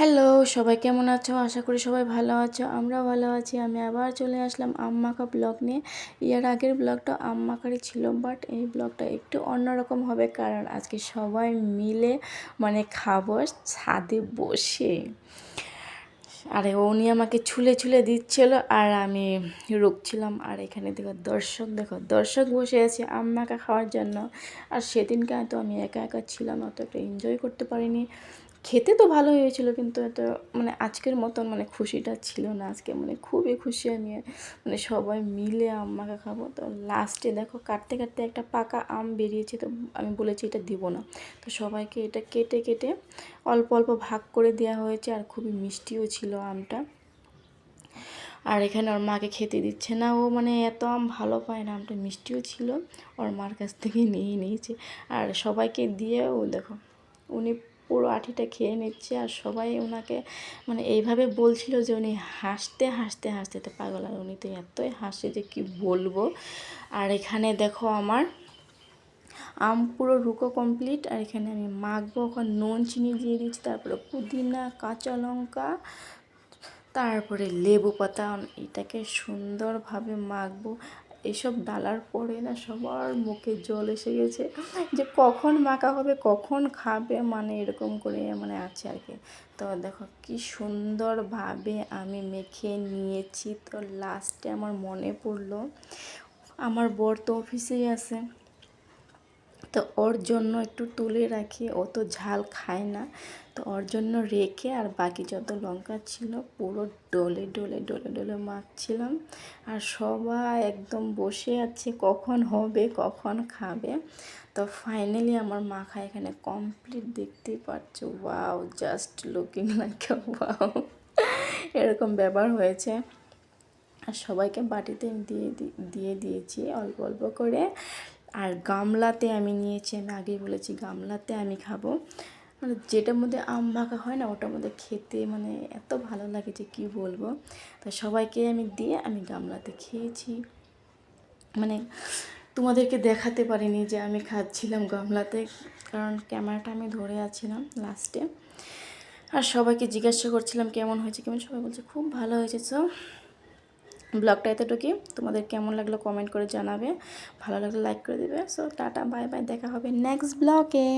Hello, সবাই কেমন আছো? আশা করি সবাই ভালো আছো। আমরাও ভালো আছি। আমি আবার চলে আসলাম আম মাখা ব্লগ নিয়ে। এর আগের ব্লগটা আম মাখারই ছিল, বাট এই ব্লগটা একটু অন্যরকম হবে, কারণ আজকে সবাই মিলে খাবো ছাদে বসে। আর উনি আমাকে ছুলে ছুলে দিচ্ছিল আর আমি রুখছিলাম। আর এখানে দেখো দর্শক বসে আছে আম মাখা খাওয়ার জন্য। আর সেদিনকে তো আমি একা একা ছিলাম, অত একটা এনজয় করতে পারিনি। খেতে তো ভালো হয়েছিল, কিন্তু এত আজকের মতন খুশিটা ছিল না আজকে। খুবই খুশি আমি, সবাই মিলে আম মাখা খাবো। তো লাস্টে দেখো কাটতে কাটতে একটা পাকা আম বেরিয়েছে, তো আমি বলেছি এটা দিব না। তো সবাইকে এটা কেটে কেটে অল্প অল্প ভাগ করে দেওয়া হয়েছে, আর খুবই মিষ্টিও ছিল আমটা। আর এখানে ওর মাকে খেতে দিচ্ছে না, ও এত আম ভালো পায় না, আমটা মিষ্টিও ছিল, ওর মার কাছ থেকে নিয়ে নিয়েছে। আর সবাইকে দিয়ে ও দেখো উনি পুরো আঁটিটা খেয়ে নিচ্ছে। আর সবাই ওনাকে এইভাবে বলছিল যে উনি হাসতে হাসতে হাসতে তো পাগল, আর উনি তো এতই হাসে যে কি বলবো। আর এখানে দেখো আমার আম পুরো রুকো কমপ্লিট। আর এখানে আমি মাখবো, ওখানে নুন চিনি দিয়ে দিচ্ছি, তারপরে পুদিনা, কাঁচা লঙ্কা, তারপরে লেবু পাতা, এটাকে সুন্দরভাবে মাখবো। এসব ডালার পরে না সবার মুখে জল এসে গেছে যে কখন মাখা হবে, কখন খাবে, এরকম করে আছে আর কি। তো দেখো কি সুন্দরভাবে আমি মেখে নিয়েছি। তো লাস্টে আমার মনে পড়লো আমার বর তো অফিসেই আছে, তো ওর জন্য একটু তুলে রাখি, ও তো ঝাল খায় না। তো ওর জন্য রেখে আর বাকি যত লঙ্কা ছিল পুরো ডলে ডলে ডলে ডলে মাখছিলাম। আর সবাই একদম বসে আছে কখন হবে, কখন খাবে। তো ফাইনালি আমার মাখা এখানে কমপ্লিট, দেখতেই পাচ্ছ। Wow, just looking like wow, এরকম ব্যাপার হয়েছে। আর সবাইকে বাটিতে দিয়ে দিয়েছি অল্প অল্প করে। আর গামলাতে আমি নিয়েছি, আমি আগেই বলেছি গামলাতে আমি খাবো। যেটার মধ্যে আম মাখা হয় না, ওটার মধ্যে খেতে এত ভালো লাগে যে কী বলবো। তো সবাইকে আমি দিয়ে আমি গামলাতে খেয়েছি। তোমাদেরকে দেখাতে পারিনি যে আমি খাচ্ছিলাম গামলাতে, কারণ ক্যামেরাটা আমি ধরে আছিলাম লাস্টে। আর সবাইকে জিজ্ঞাসা করছিলাম কেমন হয়েছে, সবাই বলছে খুব ভালো হয়েছে। সো ব্লগটা এতটুকুই, তোমাদের কেমন লাগলো কমেন্ট করে জানাবে, ভালো লাগলে লাইক করে দেবে। সো টাটা, বাই বাই, দেখা হবে নেক্সট ব্লগে।